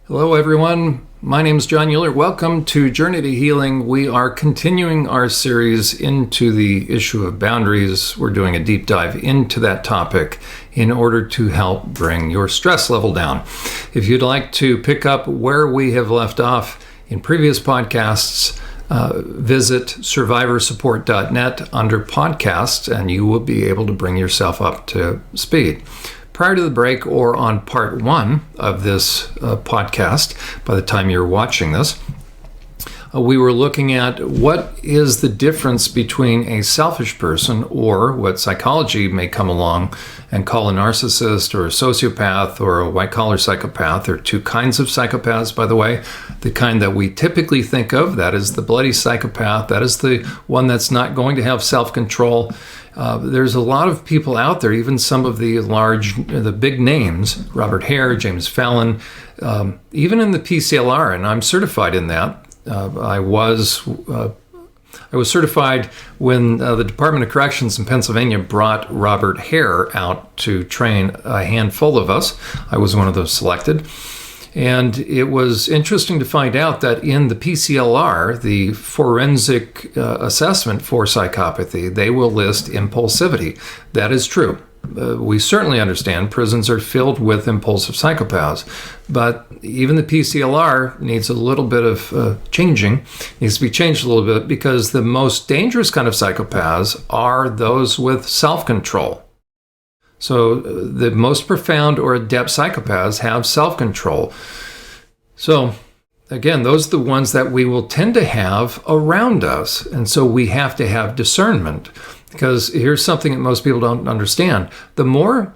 Hello everyone, my name is Jon Uhler. Welcome to Journey to Healing. We are continuing our series into the issue of boundaries. We're doing a deep dive into that topic in order to help bring your stress level down. If you'd like to pick up where we have left off in previous podcasts, visit SurvivorSupport.net under podcasts and you will be able to bring yourself up to speed. Prior to the break or on part one of this podcast, by the time you're watching this, we were looking at what is the difference between a selfish person or what psychology may come along and call a narcissist or a sociopath or a white-collar psychopath. There are two kinds of psychopaths, by the way. The kind that we typically think of, that is the bloody psychopath. That is the one that's not going to have self-control. There's a lot of people out there, even some of the big names, Robert Hare, James Fallon, even in the PCLR, and I'm certified in that. I was certified when the Department of Corrections in Pennsylvania brought Robert Hare out to train a handful of us. I was one of those selected. And it was interesting to find out that in the PCLR, the forensic assessment for psychopathy, they will list impulsivity. That is true. We certainly understand prisons are filled with impulsive psychopaths, but even the PCLR needs a little bit of changing, needs to be changed a little bit, because the most dangerous kind of psychopaths are those with self-control. So the most profound or adept psychopaths have self-control. So again, those are the ones that we will tend to have around us. And so we have to have discernment, because here's something that most people don't understand. The more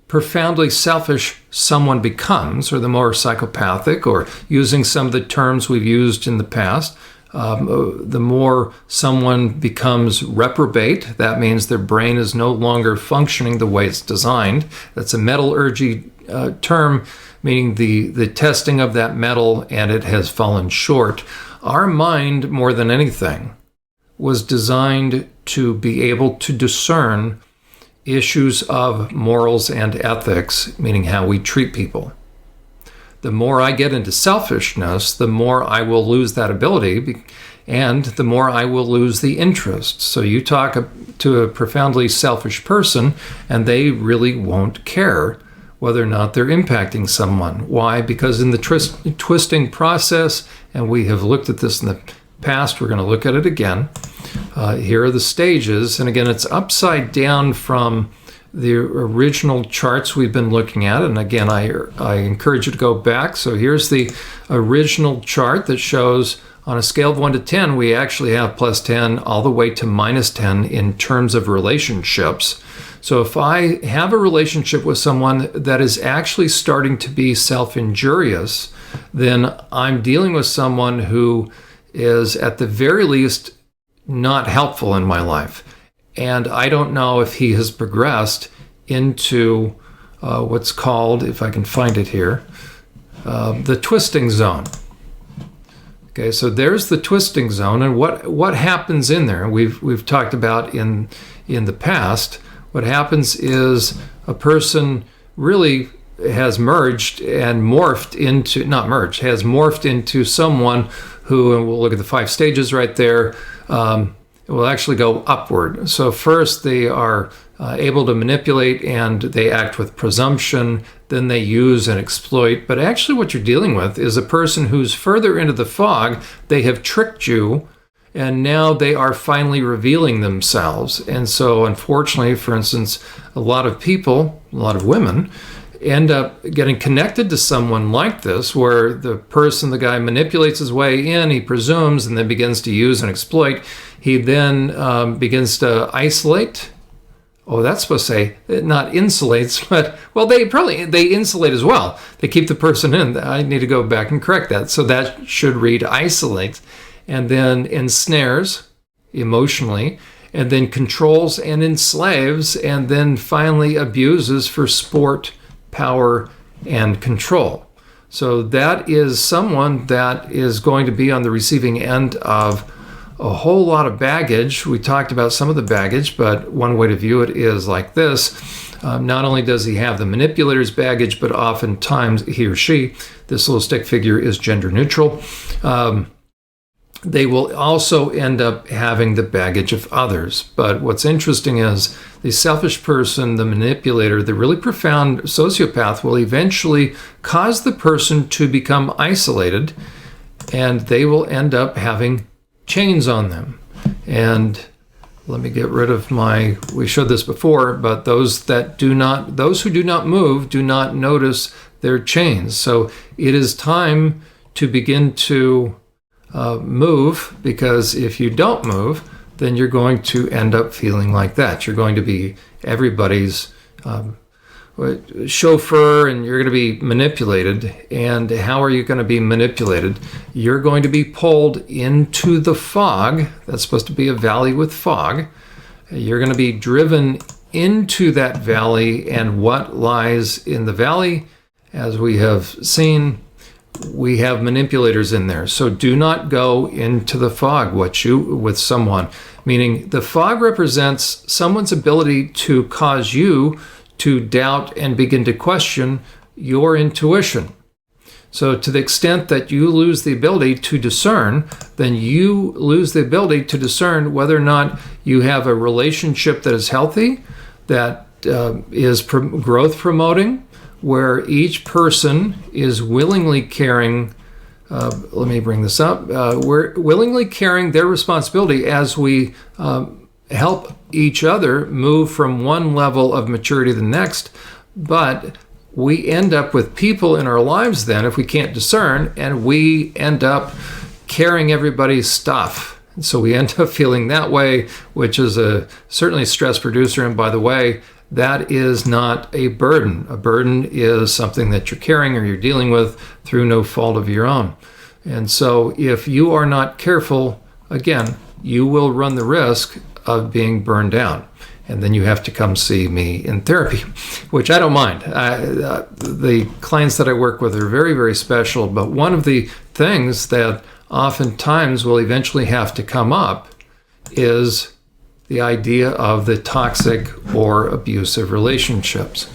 profoundly selfish someone becomes, or the more psychopathic, or using some of the terms we've used in the past, the more someone becomes reprobate. That means their brain is no longer functioning the way it's designed. That's a metallurgy term, meaning the testing of that metal, and it has fallen short. Our mind, more than anything, was designed to be able to discern issues of morals and ethics, meaning how we treat people. The more I get into selfishness, the more I will lose that ability, and the more I will lose the interest. So you talk to a profoundly selfish person, and they really won't care whether or not they're impacting someone. Why? Because in the twisting process, and we have looked at this in the past, we're going to look at it again. Here are the stages, and again, it's upside down from the original charts we've been looking at. And again, I encourage you to go back. So here's the original chart that shows on a scale of 1 to 10, we actually have plus 10 all the way to minus 10 in terms of relationships. So if I have a relationship with someone that is actually starting to be self-injurious, then I'm dealing with someone who is at the very least not helpful in my life. And I don't know if he has progressed into what's called, if I can find it here, the twisting zone. Okay, so there's the twisting zone, and what happens in there? We've talked about in the past. What happens is a person really has merged and morphed into, not merged, has morphed into someone who, and we'll look at the 5 stages right there, it will actually go upward. So first they are able to manipulate and they act with presumption, then they use and exploit. But actually what you're dealing with is a person who's further into the fog. They have tricked you, and now they are finally revealing themselves. And so unfortunately, for instance, a lot of people, a lot of women, end up getting connected to someone like this, where the guy manipulates his way in, he presumes, and then begins to use and exploit. He then begins to isolate. Oh, that's supposed to say, not insulates, but, well, they insulate as well. They keep the person in. I need to go back and correct that. So that should read isolate, and then ensnares emotionally, and then controls and enslaves, and then finally abuses for sport, power, and control. So that is someone that is going to be on the receiving end of a whole lot of baggage. We talked about some of the baggage, but one way to view it is like this. Not only does he have the manipulator's baggage, but oftentimes he or she, this little stick figure, is gender neutral. They will also end up having the baggage of others. But what's interesting is the selfish person, the manipulator, the really profound sociopath will eventually cause the person to become isolated, and they will end up having chains on them. And let me get rid of we showed this before, but those who do not move do not notice their chains. So it is time to begin to move, because if you don't move, then you're going to end up feeling like that. You're going to be everybody's chauffeur, and you're going to be manipulated. And how are you going to be manipulated? You're going to be pulled into the fog. That's supposed to be a valley with fog. You're going to be driven into that valley, and what lies in the valley, as we have seen, we have manipulators in there. So do not go into the fog with someone. Meaning the fog represents someone's ability to cause you to doubt and begin to question your intuition. So to the extent that you lose the ability to discern, then you lose the ability to discern whether or not you have a relationship that is healthy, that is growth promoting, where each person is willingly carrying, let me bring this up, we're willingly carrying their responsibility as we help each other move from one level of maturity to the next. But we end up with people in our lives then, if we can't discern, and we end up carrying everybody's stuff. And so we end up feeling that way, which is certainly a stress producer. And by the way, that is not a burden. A burden is something that you're carrying or you're dealing with through no fault of your own. And so if you are not careful, again, you will run the risk of being burned out. And then you have to come see me in therapy, which I don't mind. The clients that I work with are very, very special. But one of the things that oftentimes will eventually have to come up is the idea of the toxic or abusive relationships.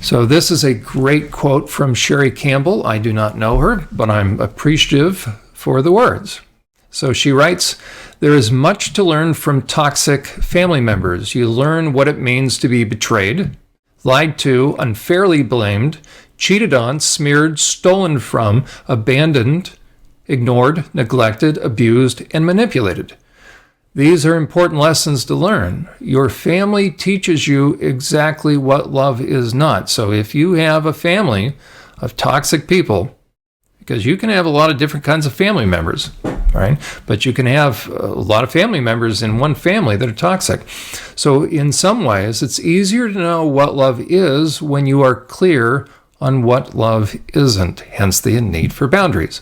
So this is a great quote from Sherry Campbell. I do not know her, but I'm appreciative for the words. So she writes, "There is much to learn from toxic family members. You learn what it means to be betrayed, lied to, unfairly blamed, cheated on, smeared, stolen from, abandoned, ignored, neglected, abused, and manipulated. These are important lessons to learn. Your family teaches you exactly what love is not." So if you have a family of toxic people, because you can have a lot of different kinds of family members, right? But you can have a lot of family members in one family that are toxic. So in some ways, it's easier to know what love is when you are clear on what love isn't, hence the need for boundaries.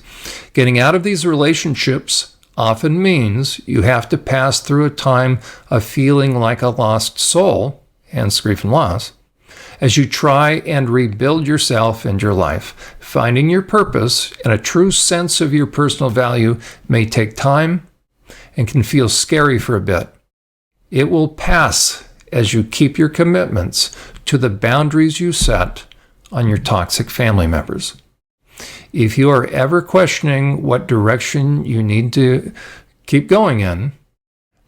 Getting out of these relationships often means you have to pass through a time of feeling like a lost soul, hence grief and loss, as you try and rebuild yourself and your life. Finding your purpose and a true sense of your personal value may take time and can feel scary for a bit. It will pass as you keep your commitments to the boundaries you set on your toxic family members. If you are ever questioning what direction you need to keep going in,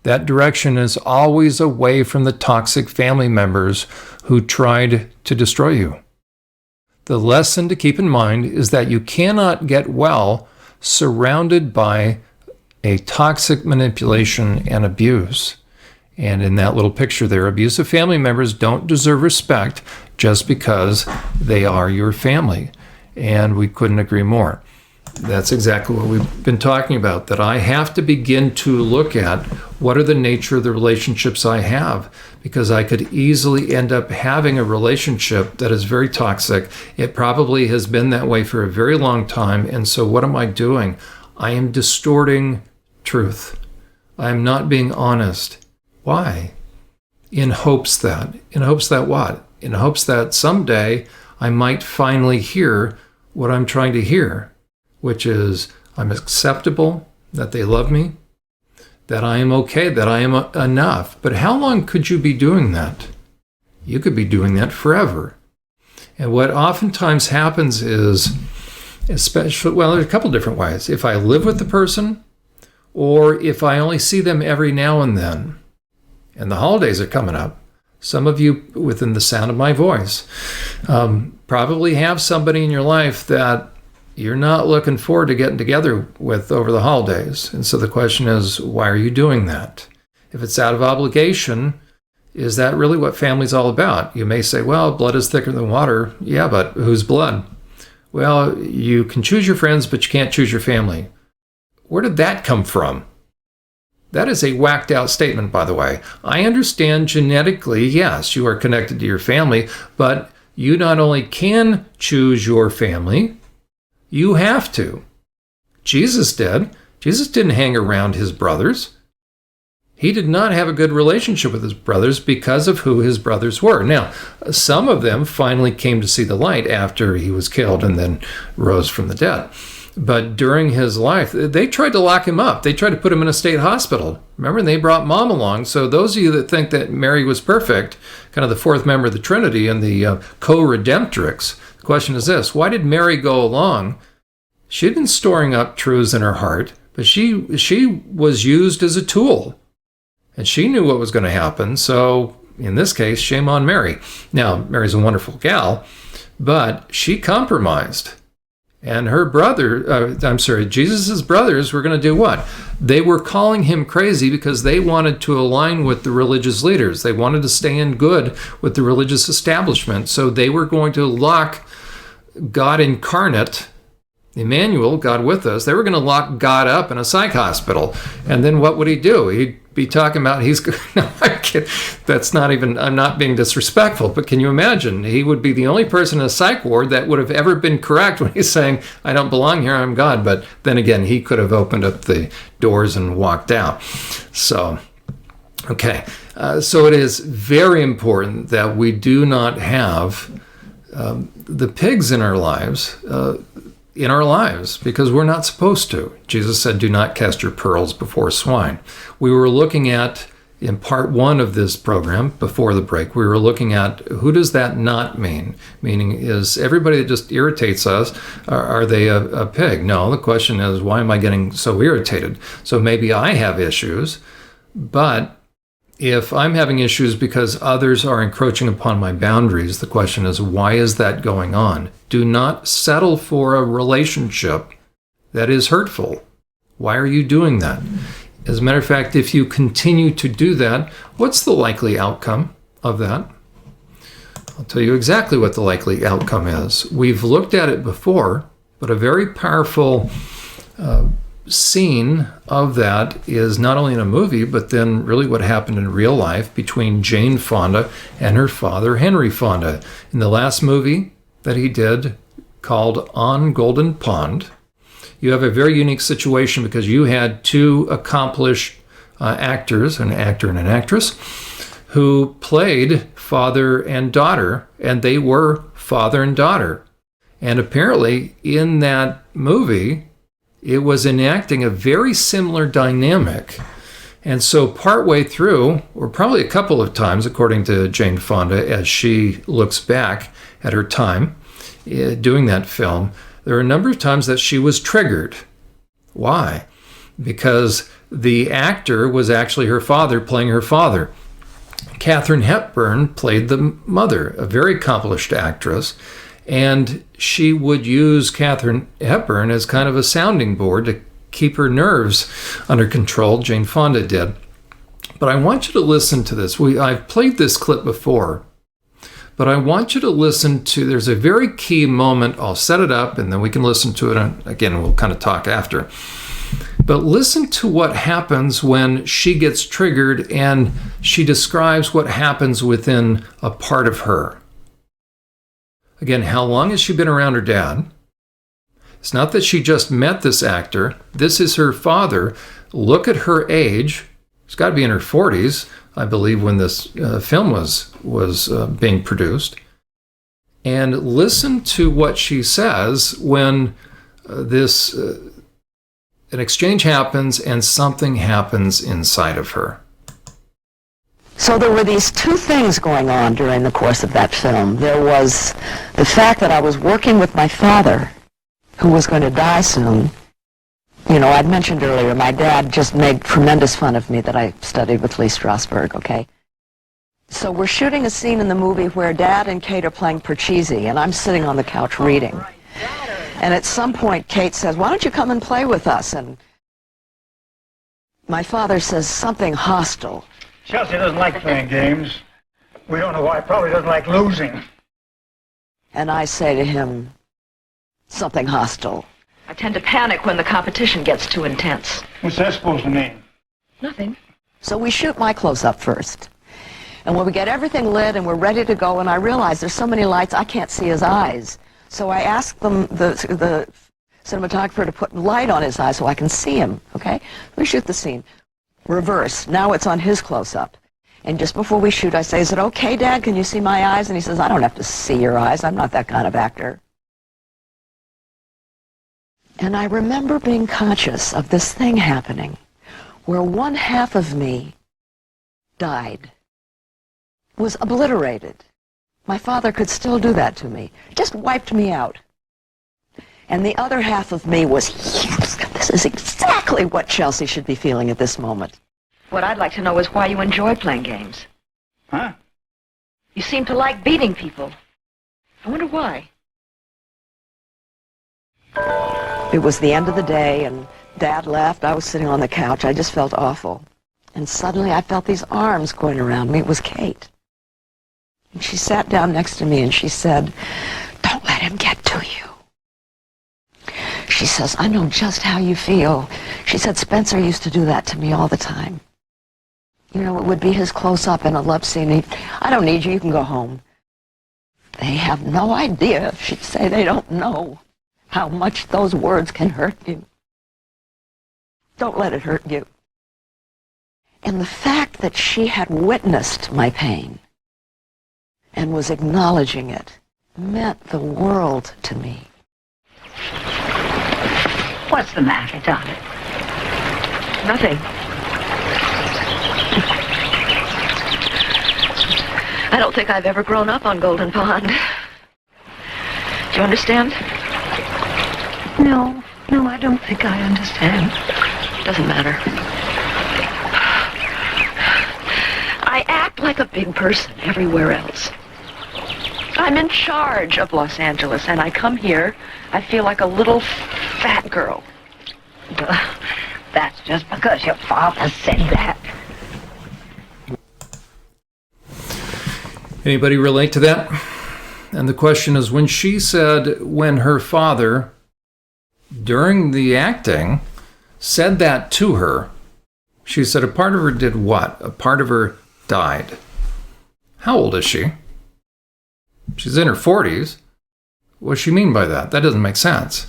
that direction is always away from the toxic family members who tried to destroy you. The lesson to keep in mind is that you cannot get well surrounded by a toxic manipulation and abuse. And in that little picture there, abusive family members don't deserve respect just because they are your family. And we couldn't agree more. That's exactly what we've been talking about, that I have to begin to look at what are the nature of the relationships I have, because I could easily end up having a relationship that is very toxic. It probably has been that way for a very long time. And so what am I doing? I am distorting truth. I am not being honest. Why? In hopes that what? In hopes that someday I might finally hear what I'm trying to hear, which is I'm acceptable, that they love me, that I am okay, that I am enough. But how long could you be doing that? You could be doing that forever. And what oftentimes happens is, especially, well, there's a couple different ways. If I live with the person, or if I only see them every now and then, and the holidays are coming up, some of you within the sound of my voice probably have somebody in your life that you're not looking forward to getting together with over the holidays. And so the question is, why are you doing that? If it's out of obligation, is that really what family's all about? You may say, well, blood is thicker than water. Yeah, but whose blood? Well, you can choose your friends, but you can't choose your family. Where did that come from? That is a whacked out statement, by the way. I understand genetically, yes, you are connected to your family, but you not only can choose your family, you have to. Jesus did. Jesus didn't hang around his brothers. He did not have a good relationship with his brothers because of who his brothers were. Now, some of them finally came to see the light after he was killed and then rose from the dead. But during his life, they tried to lock him up. They tried to put him in a state hospital. Remember, they brought mom along. So those of you that think that Mary was perfect, kind of the fourth member of the Trinity and the co-redemptrix, the question is this: why did Mary go along? She'd been storing up truths in her heart, but she was used as a tool. And she knew what was going to happen. So in this case, shame on Mary. Now, Mary's a wonderful gal, but she compromised. And her Jesus' brothers were going to do what? They were calling him crazy because they wanted to align with the religious leaders. They wanted to stay in good with the religious establishment. So they were going to lock God incarnate, Emmanuel, God with us, they were going to lock God up in a psych hospital. And then what would he do? He'd be talking about, no, I'm kidding. That's not even, I'm not being disrespectful, but can you imagine? He would be the only person in a psych ward that would have ever been correct when he's saying, I don't belong here, I'm God. But then again, he could have opened up the doors and walked out. So, okay. So it is very important that we do not have the pigs in our lives, because we're not supposed to. Jesus said, do not cast your pearls before swine. We were looking at, in part one of this program, before the break, we were looking at who does that not mean? Meaning, is everybody that just irritates us, are they a pig? No, the question is, why am I getting so irritated? So maybe I have issues, but if I'm having issues because others are encroaching upon my boundaries, the question is, why is that going on? Do not settle for a relationship that is hurtful. Why are you doing that? As a matter of fact, if you continue to do that, what's the likely outcome of that? I'll tell you exactly what the likely outcome is. We've looked at it before, but a very powerful scene of that is not only in a movie, but then really what happened in real life between Jane Fonda and her father, Henry Fonda. In the last movie that he did, called On Golden Pond, you have a very unique situation because you had two accomplished actors, an actor and an actress, who played father and daughter, and they were father and daughter. And apparently in that movie, it was enacting a very similar dynamic. And so partway through, or probably a couple of times, according to Jane Fonda, as she looks back at her time doing that film, there are a number of times that she was triggered. Why? Because the actor was actually her father playing her father. Katharine Hepburn played the mother, a very accomplished actress. And she would use Katharine Hepburn as kind of a sounding board to keep her nerves under control. Jane Fonda did. But I want you to listen to this. I've played this clip before, but I want you to listen to, there's a very key moment. I'll set it up and then we can listen to it. And again, we'll kind of talk after. But listen to what happens when she gets triggered and she describes what happens within a part of her. Again, how long has she been around her dad? It's not that she just met this actor. This is her father. Look at her age. She's got to be in her 40s, I believe, when this film was being produced. And listen to what she says when an exchange happens and something happens inside of her. So there were these two things going on during the course of that film. There was the fact that I was working with my father, who was going to die soon. You know, I'd mentioned earlier, my dad just made tremendous fun of me that I studied with Lee Strasberg, okay? So we're shooting a scene in the movie where Dad and Kate are playing Parcheesi, and I'm sitting on the couch reading. And at some point, Kate says, "Why don't you come and play with us?" And my father says something hostile. Chelsea doesn't like playing games. We don't know why. Probably doesn't like losing. And I say to him, something hostile. I tend to panic when the competition gets too intense. What's that supposed to mean? Nothing. So we shoot my close-up first. And when we get everything lit and we're ready to go, and I realize there's so many lights I can't see his eyes. So I ask them, the cinematographer, to put light on his eyes so I can see him, okay? We shoot the scene. Reverse. Now it's on his close-up. And just before we shoot, I say, "Is it okay, Dad? Can you see my eyes?" And he says, "I don't have to see your eyes. I'm not that kind of actor." And I remember being conscious of this thing happening where one half of me died, was obliterated. My father could still do that to me, just wiped me out. And the other half of me was, yes, this is exactly what Chelsea should be feeling at this moment. What I'd like to know is why you enjoy playing games. Huh? You seem to like beating people. I wonder why. It was the end of the day, and Dad left. I was sitting on the couch. I just felt awful. And suddenly I felt these arms going around me. It was Kate. And she sat down next to me and she said, "Don't let him get to you." She says, "I know just how you feel." She said, "Spencer used to do that to me all the time. You know, it would be his close-up in a love scene. I don't need you. You can go home." They have no idea, she'd say. They don't know how much those words can hurt you. Don't let it hurt you. And the fact that she had witnessed my pain and was acknowledging it meant the world to me. What's the matter, darling? Nothing. I don't think I've ever grown up on Golden Pond. Do you understand? No, I don't think I understand. Doesn't matter. I act like a big person everywhere else. I'm in charge of Los Angeles, and I come here, I feel like a little fat girl. That's just because your father said that. Anybody relate to that? And the question is, when she said, when her father, during the acting, said that to her, she said a part of her did what? A part of her died. How old is she? She's in her 40s. What does she mean by that? That doesn't make sense.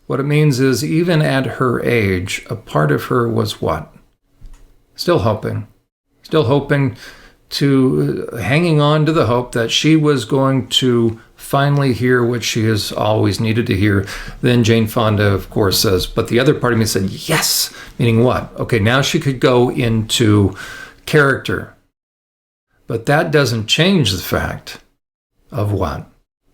What it means is, even at her age, a part of her was what? Still hoping to, hanging on to the hope that she was going to finally hear what she has always needed to hear. Then Jane Fonda, of course, says, but the other part of me said, yes, meaning what? Okay, now she could go into character. But that doesn't change the fact of what?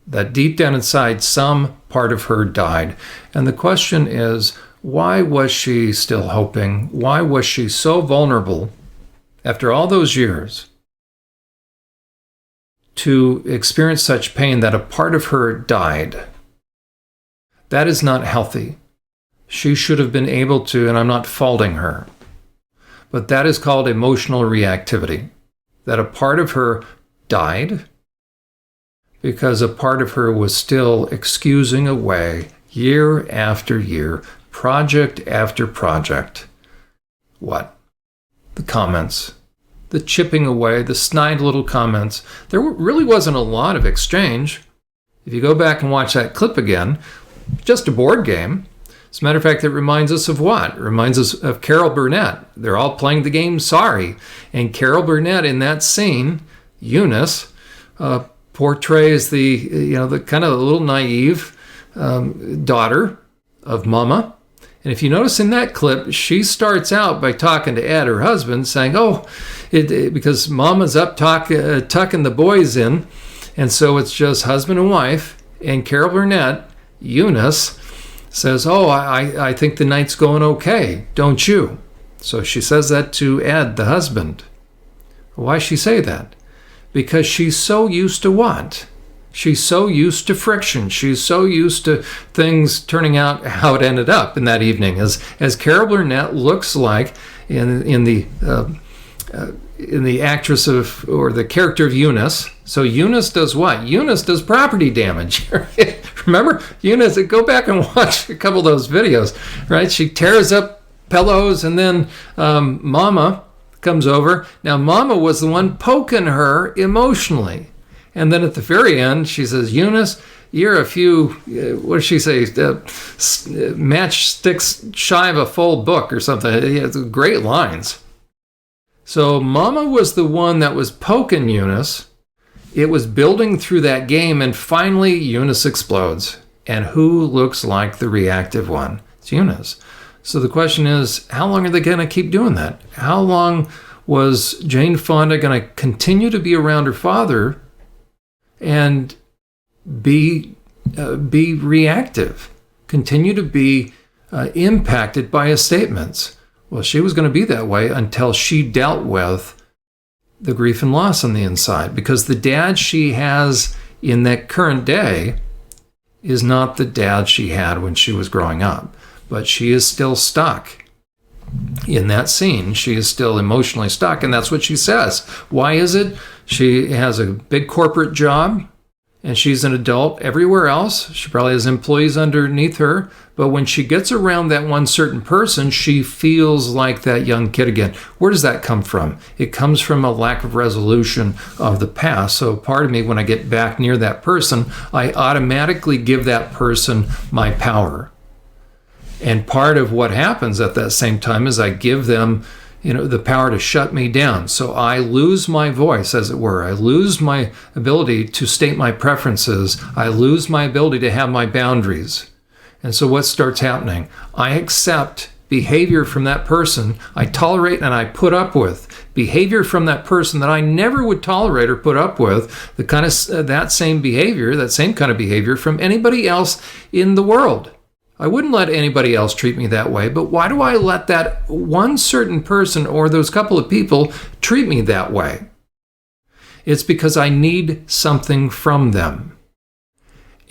That deep down inside, some part of her died. And the question is, why was she still hoping? Why was she so vulnerable after all those years to experience such pain that a part of her died? That is not healthy. She should have been able to, and I'm not faulting her, but that is called emotional reactivity. That a part of her died because a part of her was still excusing away year after year, project after project. What? The comments. The chipping away, the snide little comments. There really wasn't a lot of exchange. If you go back and watch that clip again, just a board game. As a matter of fact, it reminds us of what? It reminds us of Carol Burnett. They're all playing the game Sorry. And Carol Burnett in that scene, Eunice, portrays the kind of little naive daughter of Mama. And if you notice in that clip, she starts out by talking to Ed, her husband, saying, because Mama's up tucking the boys in, and so it's just husband and wife. And Carol Burnett, Eunice, says, I think the night's going okay, don't you? So she says that to Ed, the husband. Why she say that? Because she's so used to what? She's so used to friction. She's so used to things turning out how it ended up in that evening. As Carol Burnett looks like in the actress or the character of Eunice. So Eunice does what? Eunice does property damage. Remember, Eunice, go back and watch a couple of those videos, right? She tears up pillows, and then Mama comes over. Now, Mama was the one poking her emotionally. And then at the very end, she says, Eunice, you're a few, what does she say, matchsticks shy of a full book or something. It's great lines. So Mama was the one that was poking Eunice. It was building through that game, and finally Eunice explodes. And who looks like the reactive one? It's Eunice. So the question is, how long are they going to keep doing that? How long was Jane Fonda going to continue to be around her father and be reactive, continue to be impacted by his statements? Well, she was going to be that way until she dealt with the grief and loss on the inside, because the dad she has in that current day is not the dad she had when she was growing up, but she is still stuck in that scene. She is still emotionally stuck, and that's what she says. Why is it? She has a big corporate job, and she's an adult everywhere else. She probably has employees underneath her, but when she gets around that one certain person, she feels like that young kid again. Where does that come from? It comes from a lack of resolution of the past. So part of me, when I get back near that person, I automatically give that person my power. And part of what happens at that same time is I give them, the power to shut me down. So I lose my voice, as it were. I lose my ability to state my preferences. I lose my ability to have my boundaries. And so what starts happening? I accept behavior from that person. I tolerate and I put up with behavior from that person that I never would tolerate or put up with, that same kind of behavior from anybody else in the world. I wouldn't let anybody else treat me that way, but why do I let that one certain person or those couple of people treat me that way? It's because I need something from them.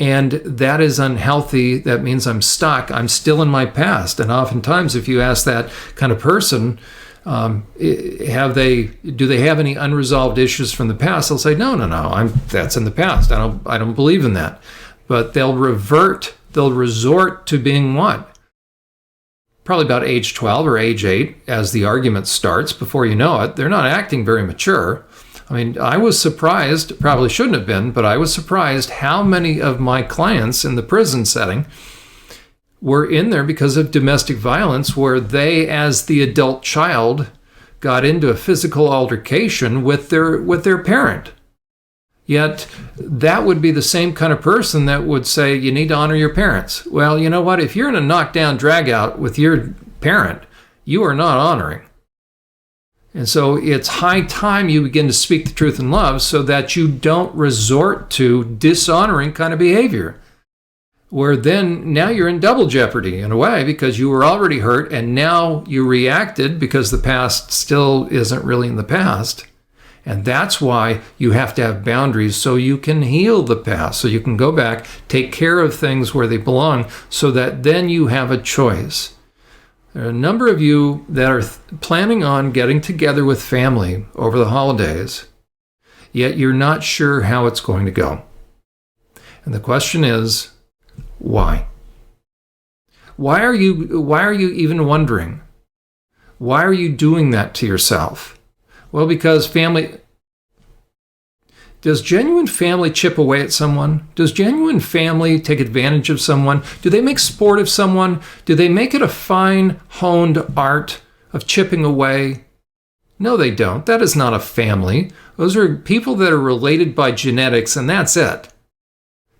And that is unhealthy. That means I'm stuck. I'm still in my past. And oftentimes, if you ask that kind of person, do they have any unresolved issues from the past? They'll say, no, that's in the past. I don't believe in that. But they'll resort to being what? Probably about age 12 or age 8 as the argument starts. Before you know it, they're not acting very mature. I mean, I was surprised, probably shouldn't have been, but I was surprised how many of my clients in the prison setting were in there because of domestic violence, where they, as the adult child, got into a physical altercation with their parent. Yet that would be the same kind of person that would say, you need to honor your parents. Well, you know what? If you're in a knockdown drag out with your parent, you are not honoring. And so it's high time you begin to speak the truth in love so that you don't resort to dishonoring kind of behavior, where then now you're in double jeopardy in a way, because you were already hurt and now you reacted because the past still isn't really in the past. And that's why you have to have boundaries, so you can heal the past, so you can go back, take care of things where they belong, so that then you have a choice. There are a number of you that are planning on getting together with family over the holidays, yet you're not sure how it's going to go. And the question is, why? Why are you even wondering? Why are you doing that to yourself? Well, because does genuine family chip away at someone? Does genuine family take advantage of someone? Do they make sport of someone? Do they make it a fine, honed art of chipping away? No, they don't. That is not a family. Those are people that are related by genetics, and that's it.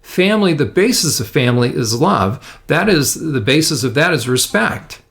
family, the basis of family is love. That is, the basis of that is respect.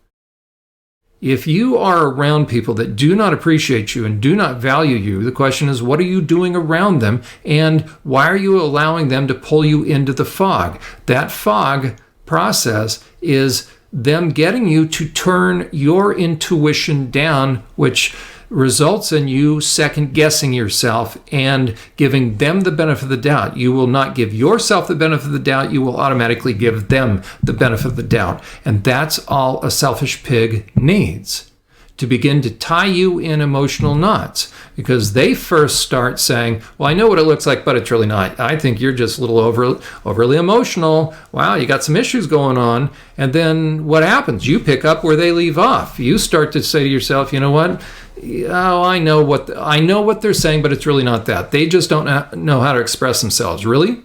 If you are around people that do not appreciate you and do not value you, the question is, what are you doing around them? And why are you allowing them to pull you into the fog? That fog process is them getting you to turn your intuition down, which results in you second guessing yourself and giving them the benefit of the doubt. You will not give yourself the benefit of the doubt. You will automatically give them the benefit of the doubt. And that's all a selfish pig needs, to begin to tie you in emotional knots, because they first start saying, well, I know what it looks like, but it's really not. I think you're just a little overly emotional. Wow, you got some issues going on. And then what happens? You pick up where they leave off. You start to say to yourself, you know what? Oh, I know what they're saying, but it's really not that. They just don't know how to express themselves. Really?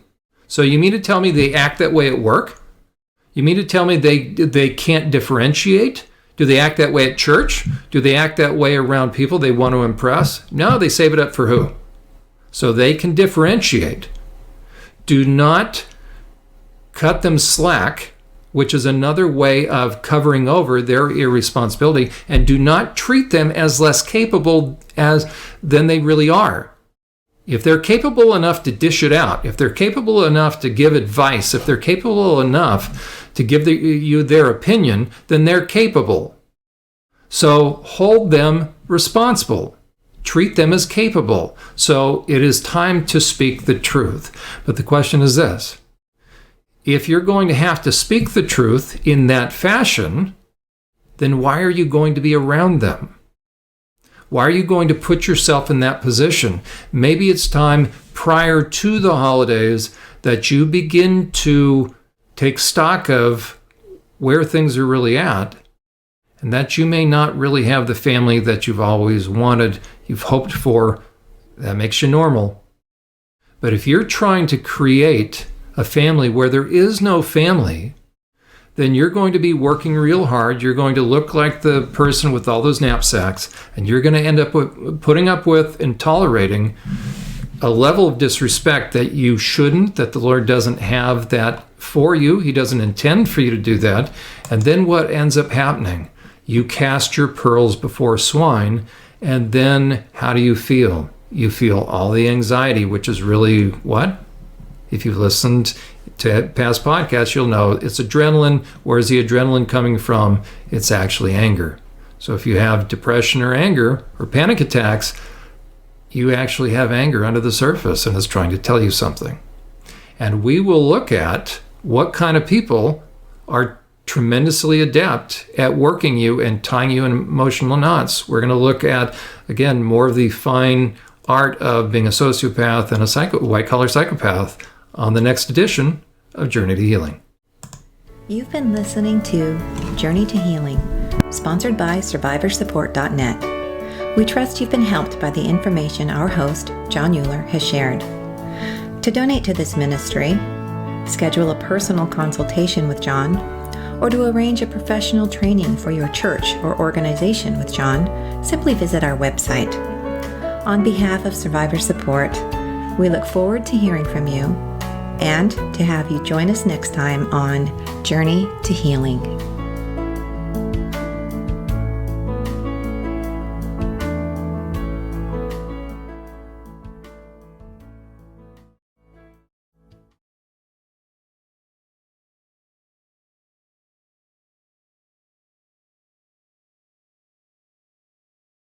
So you mean to tell me they act that way at work? You mean to tell me they can't differentiate? Do they act that way at church? Do they act that way around people they want to impress? No, they save it up for who? So they can differentiate. Do not cut them slack, which is another way of covering over their irresponsibility, and do not treat them as less capable than they really are. If they're capable enough to dish it out, if they're capable enough to give advice, if they're capable enough to give you their opinion, then they're capable. So hold them responsible. Treat them as capable. So it is time to speak the truth. But the question is this: if you're going to have to speak the truth in that fashion, then why are you going to be around them? Why are you going to put yourself in that position? Maybe it's time prior to the holidays that you begin to take stock of where things are really at, and that you may not really have the family that you've always wanted, you've hoped for. That makes you normal. But if you're trying to create a family where there is no family, then you're going to be working real hard. You're going to look like the person with all those knapsacks, and you're going to end up putting up with and tolerating a level of disrespect that you shouldn't, that the Lord doesn't have that for you. He doesn't intend for you to do that. And then what ends up happening? You cast your pearls before swine, and then how do you feel? You feel all the anxiety, which is really what? If you've listened to past podcasts, you'll know it's adrenaline. Where's the adrenaline coming from? It's actually anger. So if you have depression or anger or panic attacks, you actually have anger under the surface, and it's trying to tell you something. And we will look at what kind of people are tremendously adept at working you and tying you in emotional knots. We're going to look at, again, more of the fine art of being a sociopath and a white-collar psychopath on the next edition of Journey to Healing. You've been listening to Journey to Healing, sponsored by SurvivorSupport.net. We trust you've been helped by the information our host, Jon Uhler, has shared. To donate to this ministry, schedule a personal consultation with Jon, or to arrange a professional training for your church or organization with Jon, simply visit our website. On behalf of Survivor Support, we look forward to hearing from you and to have you join us next time on Journey to Healing.